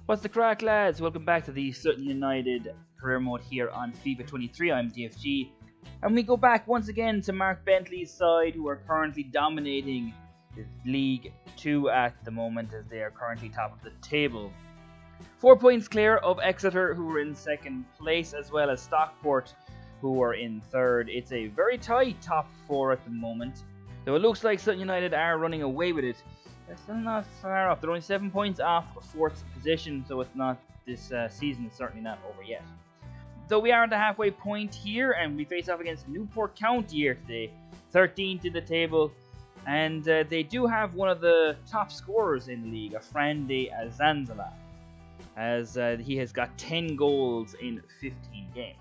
What's the crack, lads? Welcome back to the Sutton United Career Mode here on FIFA 23. I'm DFG, and we go back once again to Mark Bentley's side, who are currently dominating League 2 at the moment, as they are currently top of the table. 4 points clear of Exeter, who are in second place, as well as Stockport, who are in third. It's a very tight top 4 at the moment, though it looks like Sutton United are running away with it. They're still not far off. They're only 7 points off fourth position, so it's not this season is certainly not over yet. Though we are at the halfway point here, and we face off against Newport County here today, 13th in the table, and they do have one of the top scorers in the league, Afrande Azanzala, as he has got 10 goals in 15 games.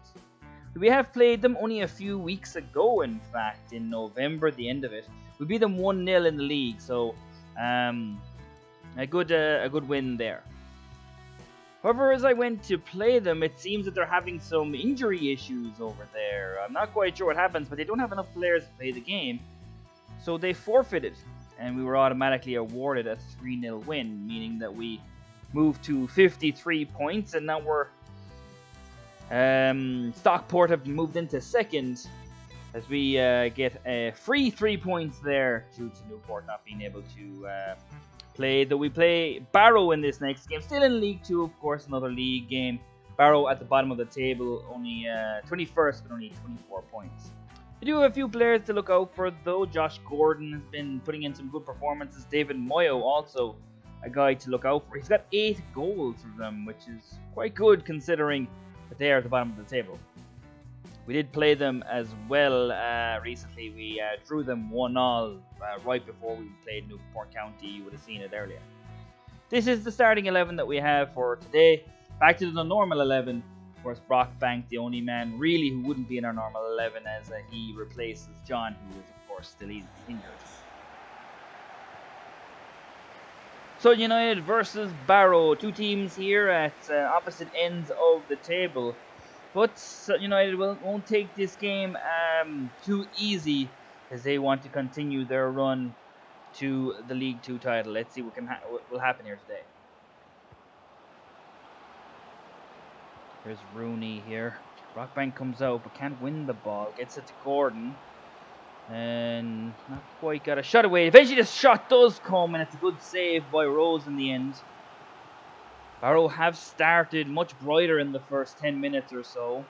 We have played them only a few weeks ago, in fact, in November, the end of it. We beat them 1-0 in the league, so a good win there. However, as I went to play them, it seems that they're having some injury issues over there. I'm not quite sure what happens, but they don't have enough players to play the game, so they forfeited, and we were automatically awarded a 3-0 win, meaning that we moved to 53 points, and now we're Stockport have moved into second, as we get a free 3 points there due to Newport not being able to play. Though we play Barrow in this next game, still in League 2, of course, another league game. Barrow at the bottom of the table, only 21st, but only 24 points. We do have a few players to look out for, though. Josh Gordon has been putting in some good performances. David Moyo also a guy to look out for. He's got 8 goals for them, which is quite good considering that they are at the bottom of the table. We did play them as well recently. We drew them 1-1 right before we played Newport County. You would have seen it earlier. This is the starting 11 that we have for today. Back to the normal 11. Of course, Brock Bank, the only man really who wouldn't be in our normal 11, as he replaces John, who is of course still injured. Sutton United versus Barrow. Two teams here at opposite ends of the table. But Sutton United won't take this game too easy, as they want to continue their run to the League 2 title. Let's see what will happen here today. There's Rooney here. Rockbank comes out but can't win the ball. Gets it to Gordon. And not quite got a shot away. Eventually the shot does come, and it's a good save by Rose in the end. Barrow have started much brighter in the first 10 minutes or so.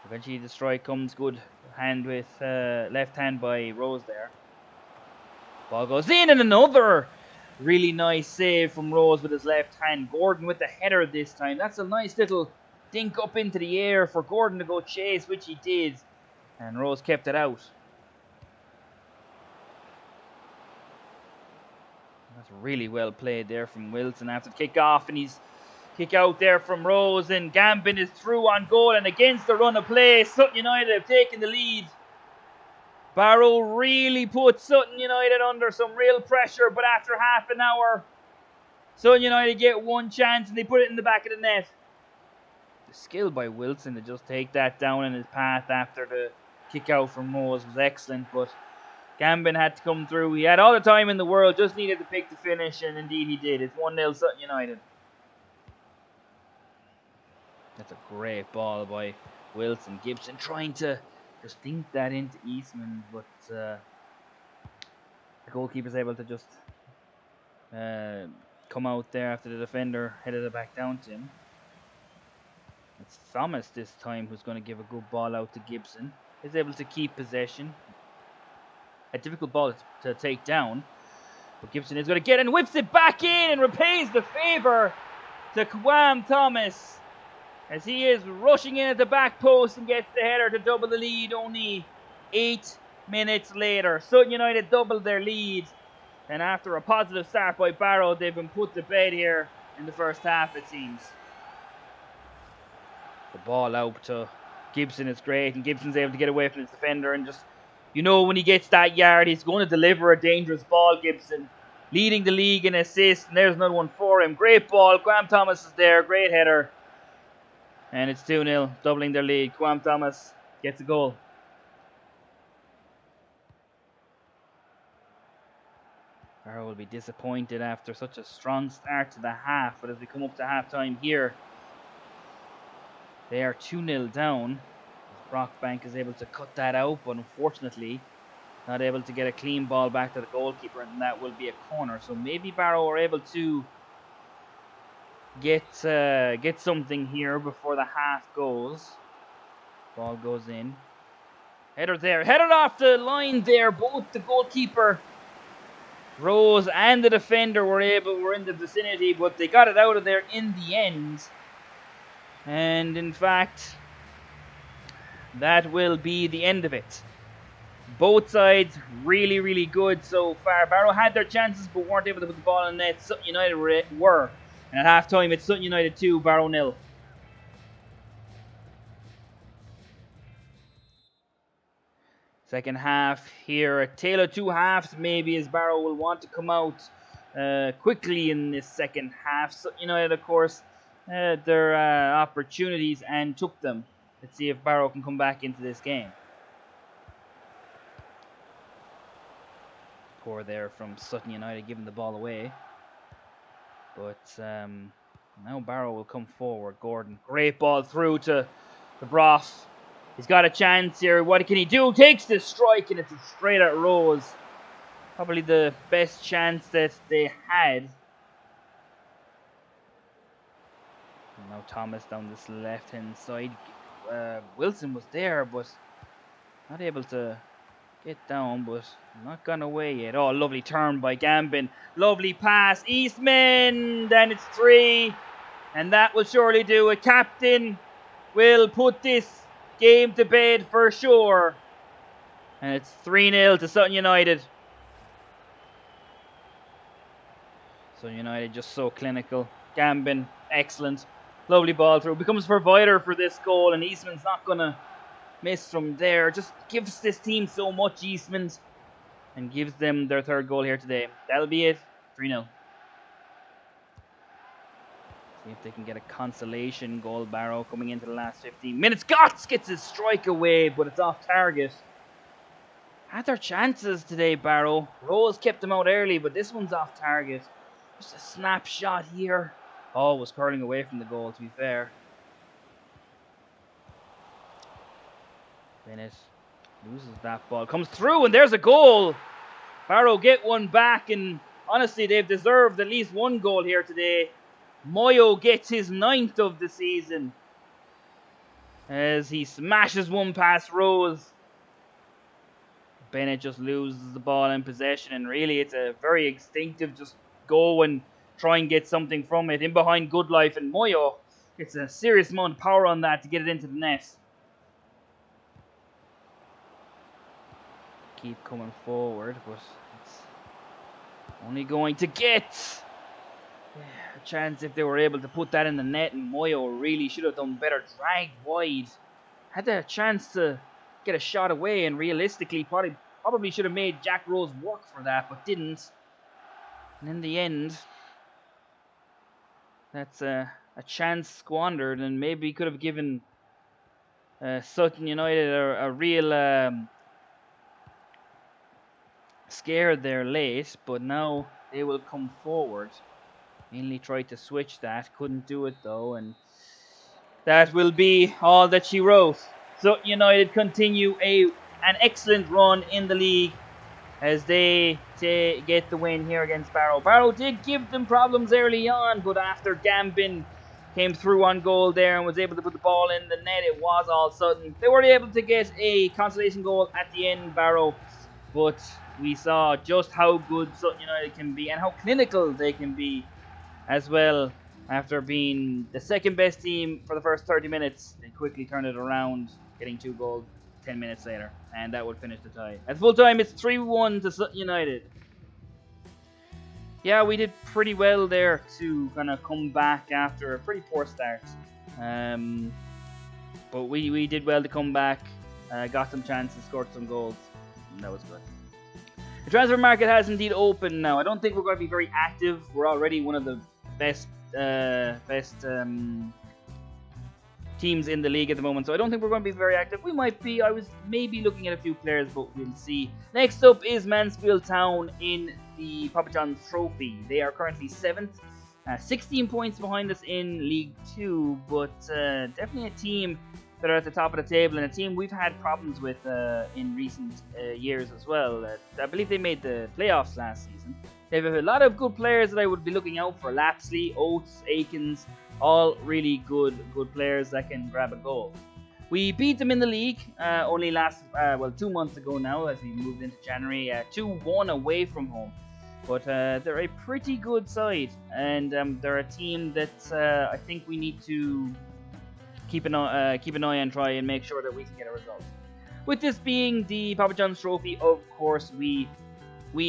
Eventually the strike comes, good hand with left hand by Rose there. Ball goes in, and another really nice save from Rose with his left hand. Gordon with the header this time. That's a nice little dink up into the air for Gordon to go chase, which he did. And Rose kept it out. That's really well played there from Wilson after the kick off, and he's kick out there from Rose, and Gambin is through on goal, and against the run of play, Sutton United have taken the lead. Barrow really put Sutton United under some real pressure, but after half an hour, Sutton United get one chance and they put it in the back of the net. The skill by Wilson to just take that down in his path after the kick out from Rose was excellent, but Gambin had to come through. He had all the time in the world, just needed to pick the finish, and indeed he did. It's 1-0 Sutton United. That's a great ball by Wilson. Gibson trying to just dink that into Eastman, but the goalkeeper's able to just come out there after the defender headed it back down to him. It's Thomas this time who's going to give a good ball out to Gibson. He's able to keep possession. A difficult ball to take down, but Gibson is going to get and whips it back in and repays the favour to Kwam Thomas, as he is rushing in at the back post and gets the header to double the lead only 8 minutes later. Sutton United doubled their lead, and after a positive start by Barrow, they've been put to bed here in the first half, it seems. The ball out to Gibson is great, and Gibson's able to get away from his defender, and just, you know, when he gets that yard, he's going to deliver a dangerous ball. Gibson leading the league in assists, and there's another one for him. Great ball. Kwam Thomas is there. Great header. And it's 2-0, doubling their lead. Kwam Thomas gets a goal. Barrow will be disappointed after such a strong start to the half, but as we come up to half-time here, they are 2-0 down. Brockbank is able to cut that out, but unfortunately not able to get a clean ball back to the goalkeeper, and that will be a corner. So maybe Barrow are able to get something here before the half goes. Ball goes in. Header there. Headed off the line there. Both the goalkeeper, Rose, and the defender were in the vicinity, but they got it out of there in the end. And in fact, that will be the end of it. Both sides really, really good so far. Barrow had their chances but weren't able to put the ball in net. Sutton United were. And at half time, it's Sutton United 2, Barrow 0. Second half here, a tale of two halves maybe, as Barrow will want to come out quickly in this second half. Sutton United, of course, had their opportunities and took them. Let's see if Barrow can come back into this game. Poor there from Sutton United, giving the ball away. But now Barrow will come forward. Gordon, great ball through to Brough. He's got a chance here. What can he do? Takes the strike, and it's straight at Rose. Probably the best chance that they had. And now Thomas down this left-hand side. Wilson was there, but not able to get down, but not gone away yet. Oh, lovely turn by Gambin. Lovely pass. Eastman. Then it's 3. And that will surely do it. Captain will put this game to bed for sure. And it's 3-0 to Sutton United. Sutton United just so clinical. Gambin, excellent. Lovely ball through. Becomes provider for this goal, and Eastman's not going to miss from there. Just gives this team so much, Eastman's, and gives them their third goal here today. That'll be it. 3-0. See if they can get a consolation goal. Barrow coming into the last 15 minutes. Gotts gets his strike away, but it's off target. Had their chances today, Barrow. Rose kept them out early, but this one's off target. Just a snapshot here. Oh, was curling away from the goal, to be fair. Bennett loses that ball. Comes through, and there's a goal. Barrow get one back, and honestly, they've deserved at least one goal here today. Moyo gets his 9th of the season as he smashes one past Rose. Bennett just loses the ball in possession, and really it's a very instinctive just go and try and get something from it. In behind Goodlife, and Moyo gets a serious amount of power on that to get it into the net. Keep coming forward, but it's only going to get a chance if they were able to put that in the net, and Moyo really should have done better. Dragged wide. Had the chance to get a shot away, and realistically probably should have made Jack Rose work for that, but didn't. And in the end, that's a chance squandered, and maybe could have given Sutton United a real scare there late, but now they will come forward. Mainly tried to switch that, couldn't do it though, and that will be all that she wrote. Sutton United continue an excellent run in the league as they get the win here against Barrow. Barrow did give them problems early on, but after Gambin came through on goal there and was able to put the ball in the net, it was all Sutton. They were able to get a consolation goal at the end, Barrow, but we saw just how good Sutton United can be and how clinical they can be as well. After being the second best team for the first 30 minutes, they quickly turned it around, getting 2 goals 10 minutes later, and that would finish the tie. At full time, it's 3-1 to Sutton United. Yeah, we did pretty well there to kind of come back after a pretty poor start. But we did well to come back, got some chances, scored some goals, and that was good. The transfer market has indeed opened now. I don't think we're going to be very active. We're already one of the best teams in the league at the moment, so I don't think we're going to be very active. We might be. I was maybe looking at a few players, but we'll see. Next up is Mansfield Town in the Papa John's Trophy. They are currently 7th, 16 points behind us in League 2, but definitely a team that are at the top of the table, and a team we've had problems with in recent years as well. I believe they made the playoffs last season. They have a lot of good players that I would be looking out for. Lapsley, Oates, Aikens, all really good players that can grab a goal. We beat them in the league only 2 months ago now, as we moved into January, 2-1 away from home. But they're a pretty good side, and they're a team that I think we need to keep an eye on, try and make sure that we can get a result. With this being the Papa John's Trophy, of course, we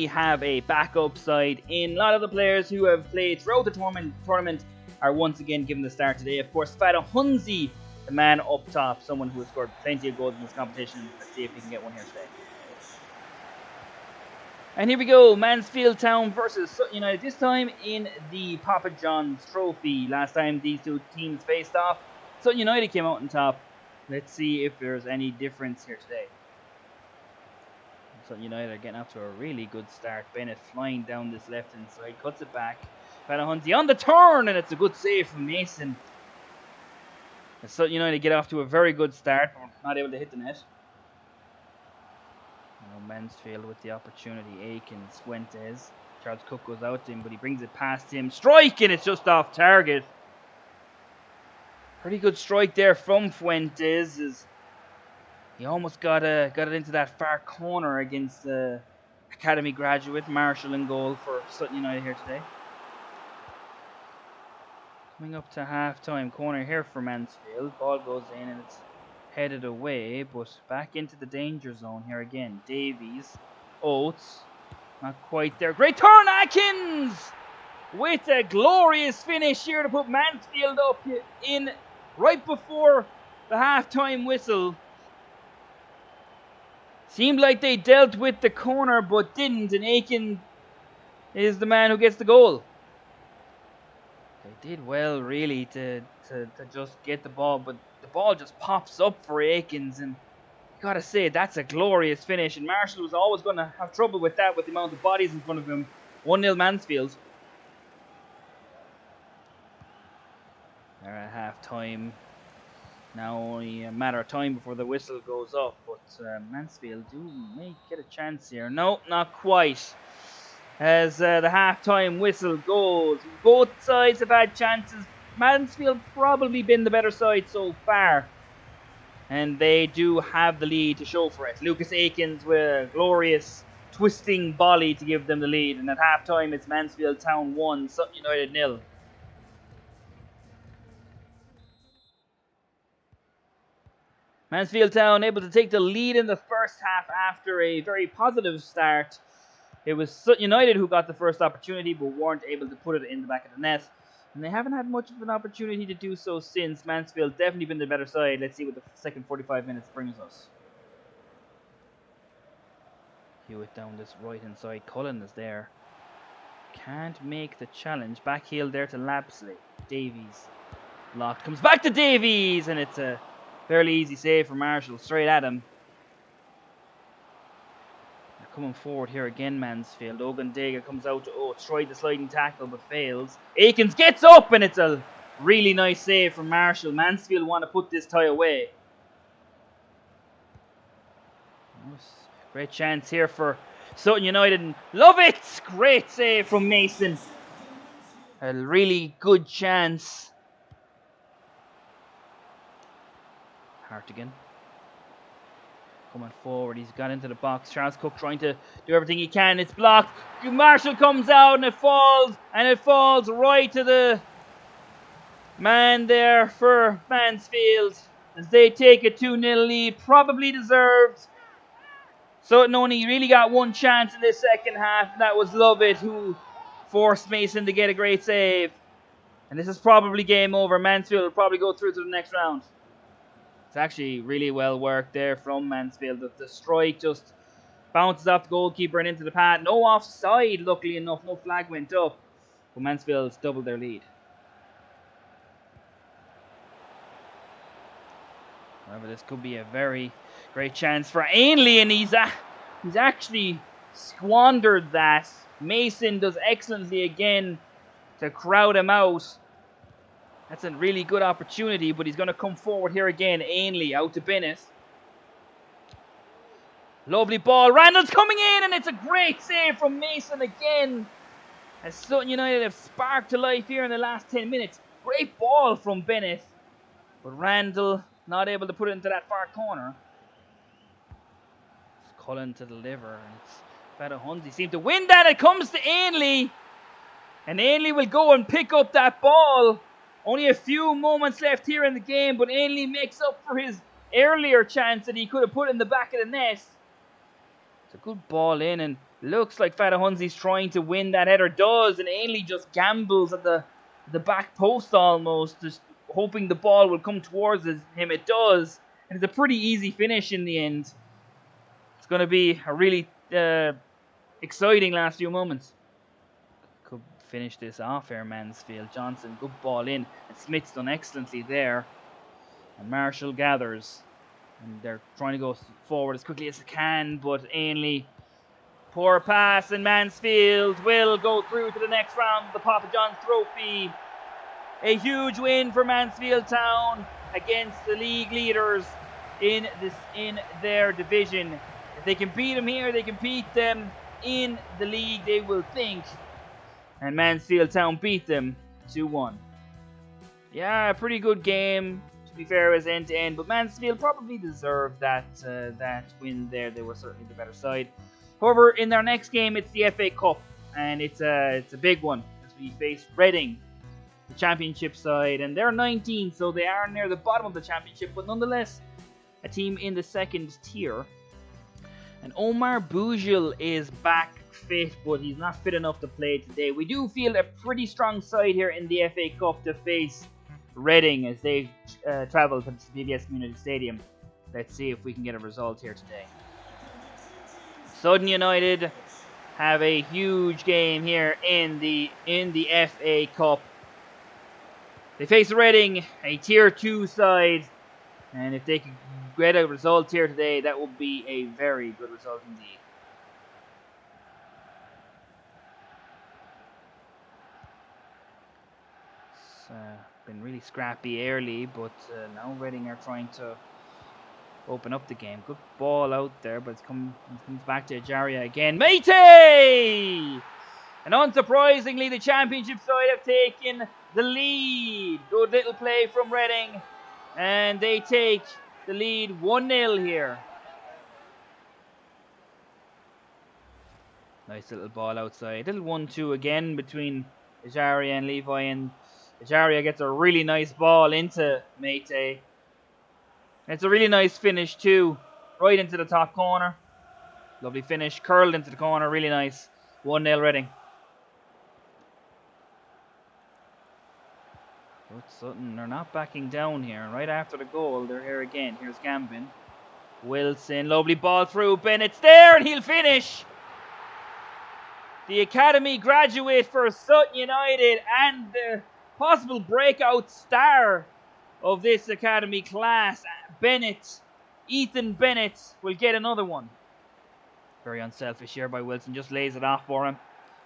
have a backup side in. A lot of the players who have played throughout the tournament are once again given the start today. Of course, Fada Hunzi, the man up top, someone who has scored plenty of goals in this competition. Let's see if he can get one here today. And here we go, Mansfield Town versus Sutton United, this time in the Papa John's Trophy. Last time these two teams faced off, Sutton United came out on top. Let's see if there's any difference here today. Sutton United are getting off to a really good start. Bennett flying down this left-hand side, cuts it back. Hunty on the turn, and it's a good save from Mason. And Sutton United get off to a very good start, but not able to hit the net. Now Mansfield with the opportunity. Aikens, Fuentes. Charles Cook goes out to him, but he brings it past him. Strike, and it's just off target. Pretty good strike there from Fuentes. He almost got it into that far corner against the academy graduate Marshall in goal for Sutton United here today. Coming up to half-time, corner here for Mansfield. Ball goes in and it's headed away, but back into the danger zone here again. Davies, Oates, not quite there. Great turn, Atkins! With a glorious finish here to put Mansfield up in right before the half-time whistle. Seemed like they dealt with the corner but didn't, and Aiken is the man who gets the goal. They did well really to just get the ball, but the ball just pops up for Aikens, and you gotta say that's a glorious finish, and Marshall was always going to have trouble with that with the amount of bodies in front of him. 1-0 Mansfield. They're at half time. Now only a matter of time before the whistle goes up, but Mansfield may get a chance here. No, not quite. As the half-time whistle goes, both sides have had chances. Mansfield probably been the better side so far, and they do have the lead to show for it. Lucas Aikens with a glorious twisting volley to give them the lead, and at half-time it's Mansfield Town 1, Sutton United 0. Mansfield Town able to take the lead in the first half after a very positive start. It was Sutton United who got the first opportunity but weren't able to put it in the back of the net. And they haven't had much of an opportunity to do so since. Mansfield definitely been the better side. Let's see what the second 45 minutes brings us. Hewitt down this right hand side. Cullen is there. Can't make the challenge. Back heel there to Lapsley. Davies. Locked. Comes back to Davies, and it's a fairly easy save for Marshall. Straight at him. Coming forward here again, Mansfield. Ogundega comes out to Oates. Tried the sliding tackle but fails. Aikens gets up, and it's a really nice save from Marshall. Mansfield want to put this tie away. Great chance here for Sutton United. Love it! Great save from Mason. A really good chance. Hartigan. Coming forward, he's got into the box. Charles Cook trying to do everything he can. It's blocked. Marshall comes out and it falls right to the man there for Mansfield as they take a 2-0 lead. Probably deserved. Sutton only really got one chance in this second half, and that was Lovett who forced Mason to get a great save. And this is probably game over. Mansfield will probably go through to the next round. It's actually really well worked there from Mansfield. The strike just bounces off the goalkeeper and into the pad. No offside, luckily enough. No flag went up. But Mansfield's doubled their lead. However, this could be a very great chance for Ainley, and he's actually squandered that. Mason does excellently again to crowd him out. That's a really good opportunity, but he's going to come forward here again. Ainley out to Bennett. Lovely ball. Randall's coming in, and it's a great save from Mason again. As Sutton United have sparked to life here in the last 10 minutes. Great ball from Bennett. But Randall not able to put it into that far corner. It's Cullen to deliver. And it's Fadahunzi seemed to win that. It comes to Ainley. And Ainley will go and pick up that ball. Only a few moments left here in the game. But Ainley makes up for his earlier chance that he could have put in the back of the net. It's a good ball in, and looks like Fadahunzi's trying to win that header. Does, and Ainley just gambles at the back post almost, just hoping the ball will come towards him. It does, and it's a pretty easy finish in the end. It's going to be a really exciting last few moments. Could finish this off here, Mansfield. Johnson, good ball in, and Smith's done excellently there. And Marshall gathers. And they're trying to go forward as quickly as they can, but Ainley, poor pass, and Mansfield will go through to the next round of the Papa John's Trophy. A huge win for Mansfield Town against the league leaders in their division. If they can beat them here, they can beat them in the league, they will think. And Mansfield Town beat them 2-1. Yeah, a pretty good game. To be fair, as end to end, but Mansfield probably deserved that win there. They were certainly the better side. However, in their next game, it's the FA Cup, and it's a big one as we face Reading, the championship side, and they're 19, so they are near the bottom of the championship, but nonetheless, a team in the second tier. And Omar Boujil is back fit, but he's not fit enough to play today. We do feel a pretty strong side here in the FA Cup to face Reading as they travel to the CVS Community Stadium. Let's see if we can get a result here today. Sutton United have a huge game here in the FA Cup. They face Reading, a Tier 2 side, and if they could get a result here today, that would be a very good result indeed. Been really scrappy early, but now Reading are trying to open up the game. Good ball out there, but it comes back to Ajaria again. Mate! And unsurprisingly, the championship side have taken the lead. Good little play from Reading, and they take the lead 1-0 here. Nice little ball outside. Little 1-2 again between Ajaria and Levi, and Ajaria gets a really nice ball into Mate. And it's a really nice finish too. Right into the top corner. Lovely finish. Curled into the corner. Really nice. 1-0 Reading. But Sutton, they're not backing down here. Right after the goal, they're here again. Here's Gambin. Wilson. Lovely ball through. Bennett's there and he'll finish. The academy graduate for Sutton United and the possible breakout star of this academy class, Bennett. Ethan Bennett will get another one. Very unselfish here by Wilson, just lays it off for him.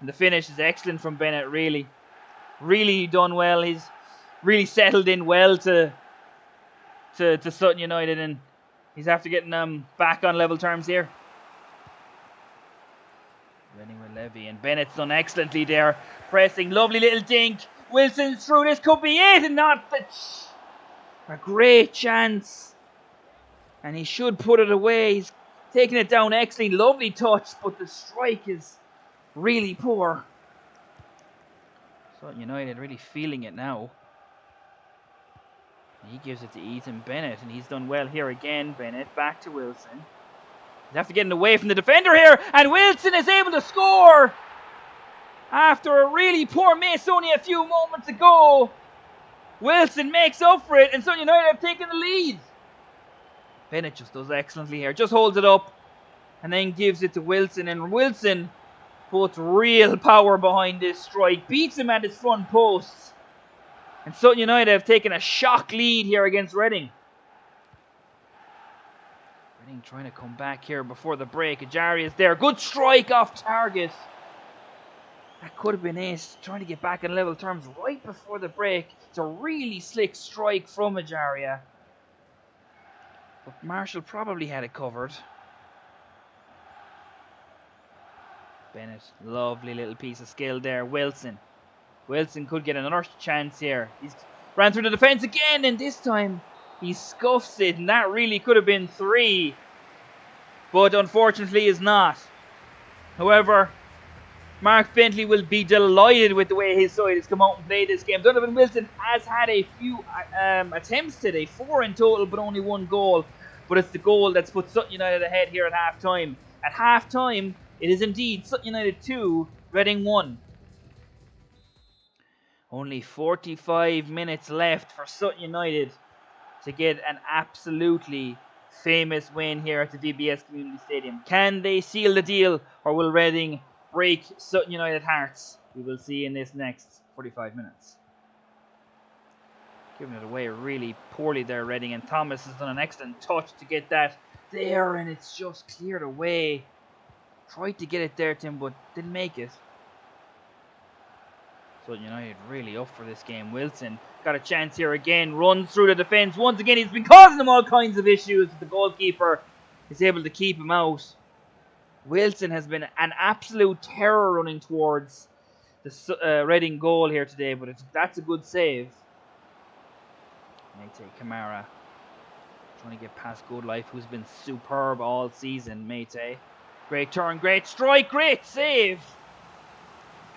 And the finish is excellent from Bennett, really. Really done well. He's really settled in well to Sutton United, and he's after getting back on level terms here. Reading with Levy, and Bennett's done excellently there. Pressing, lovely little dink. Wilson's through, this could be it, and not the... A great chance. And he should put it away. He's taking it down excellently. Lovely touch, but the strike is really poor. Sutton United really feeling it now. He gives it to Ethan Bennett, and he's done well here again. Bennett back to Wilson. He's after getting away from the defender here, and Wilson is able to score after a really poor miss only a few moments ago. Wilson makes up for it, and Sutton United have taken the lead. Bennett just does excellently here. Just holds it up and then gives it to Wilson. And Wilson puts real power behind this strike. Beats him at his front post. And Sutton United have taken a shock lead here against Reading. Reading trying to come back here before the break. Ajari is there. Good strike off target. That could have been it. Trying to get back in level terms right before the break. It's a really slick strike from Ajaria. But Marshall probably had it covered. Bennett, lovely little piece of skill there. Wilson could get another chance here. He's ran through the defence again, and this time he scuffs it, and that really could have been 3. But unfortunately is not. However, Mark Bentley will be delighted with the way his side has come out and played this game. Donovan Wilson has had a few attempts today, 4 in total, but only 1 goal. But it's the goal that's put Sutton United ahead here at half-time. At half-time, it is indeed Sutton United 2, Reading 1. Only 45 minutes left for Sutton United to get an absolutely famous win here at the DBS Community Stadium. Can they seal the deal, or will Reading break Sutton United hearts? We will see in this next 45 minutes. Giving it away really poorly there, Reading, and Thomas has done an excellent touch to get that there, and it's just cleared away. Tried to get it there, Tim, but didn't make it. Sutton United really up for this game. Wilson got a chance here again, runs through the defence. Once again, he's been causing them all kinds of issues. The goalkeeper is able to keep him out. Wilson has been an absolute terror running towards the Reading goal here today, but that's a good save. Mate Kamara trying to get past Goodlife, who's been superb all season. Mate, great turn, great strike, great save.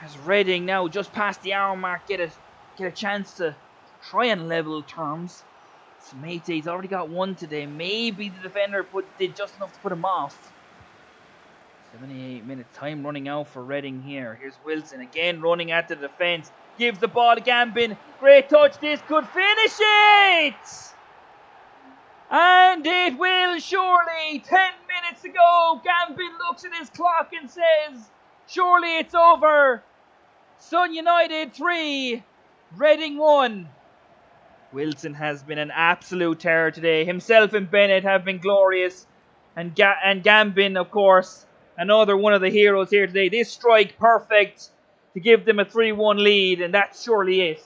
As Reading now just past the hour mark get a chance to try and level terms. So Mate's already got 1 today. Maybe the defender did just enough to put him off. 78 minutes time running out for Reading here. Here's Wilson again running at the defence. Gives the ball to Gambin. Great touch. This could finish it. And it will surely. 10 minutes to go. Gambin looks at his clock and says, surely it's over. Sutton United 3, Reading 1. Wilson has been an absolute terror today. Himself and Bennett have been glorious. And Gambin, of course, another one of the heroes here today. This strike perfect to give them a 3-1 lead, and that's surely it.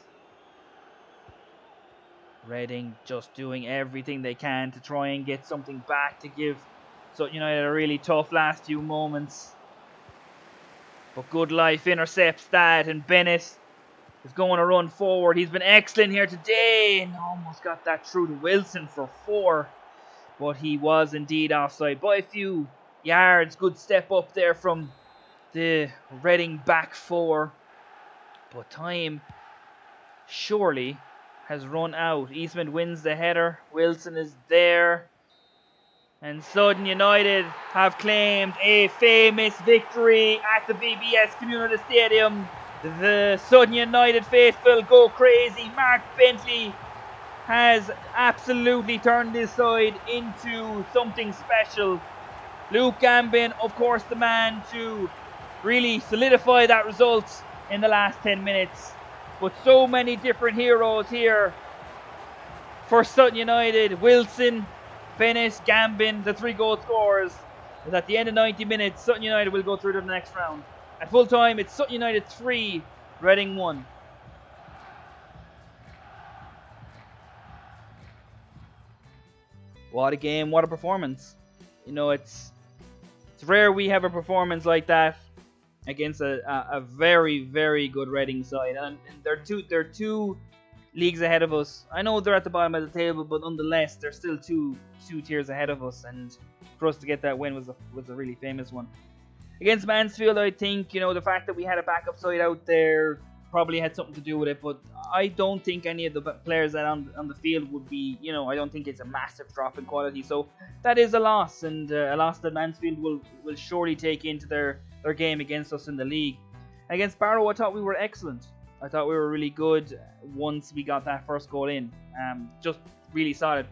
Reading just doing everything they can to try and get something back to give Sutton United a really tough last few moments. But Goodlife intercepts that, and Bennett is going to run forward. He's been excellent here today and almost got that through to Wilson for 4. But he was indeed offside by a few yards. Good step up there from the Reading back 4. But time surely has run out. Eastman wins the header. Wilson is there. And Sutton United have claimed a famous victory at the VBS Community Stadium. The Sutton United faithful go crazy. Mark Bentley has absolutely turned this side into something special. Luke Gambin, of course, the man to really solidify that result in the last 10 minutes. But so many different heroes here for Sutton United. Wilson, Bennett, Gambin, the 3 goal scorers. As at the end of 90 minutes, Sutton United will go through to the next round. At full time, it's Sutton United 3, Reading 1. What a game, what a performance. You know, it's rare we have a performance like that against a very, very good Reading side. And they're two leagues ahead of us. I know they're at the bottom of the table, but nonetheless, they're still two tiers ahead of us. And for us to get that win was a really famous one. Against Mansfield, I think, you know, the fact that we had a backup side out there probably had something to do with it. But I don't think any of the players that on the field would be, you know, I don't think it's a massive drop in quality. So that is a loss, and a loss that Mansfield will surely take into their game against us in the league. Against Barrow, I thought we were excellent. I thought we were really good once we got that first goal in. Just really solid.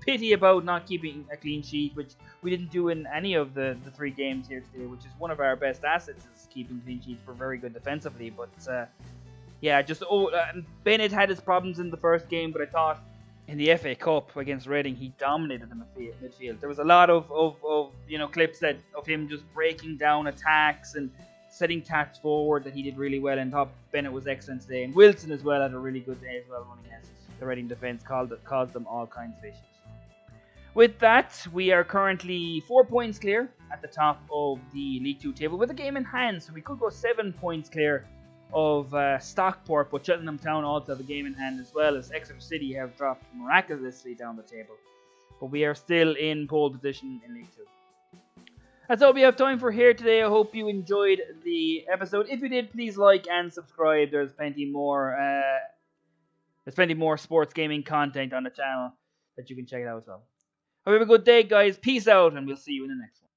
Pity about not keeping a clean sheet, which we didn't do in any of the 3 games here today, which is one of our best assets, is keeping clean sheets. We're very good defensively, but yeah, Bennett had his problems in the first game, but I thought in the FA Cup against Reading, he dominated the midfield. There was a lot of clips that of him just breaking down attacks and setting tacks forward that he did really well. And top Bennett was excellent today, and Wilson as well had a really good day as well running against the Reading defence, caused them all kinds of issues. With that, we are currently 4 points clear at the top of the League 2 table with a game in hand, so we could go 7 points clear of Stockport, but Cheltenham Town also have a game in hand as well, as Exeter City have dropped miraculously down the table. But we are still in pole position in League 2. That's all we have time for here today. I hope you enjoyed the episode. If you did, please like and subscribe. There's plenty more sports gaming content on the channel that you can check it out as well. Hope you have a good day, guys. Peace out, and we'll see you in the next one.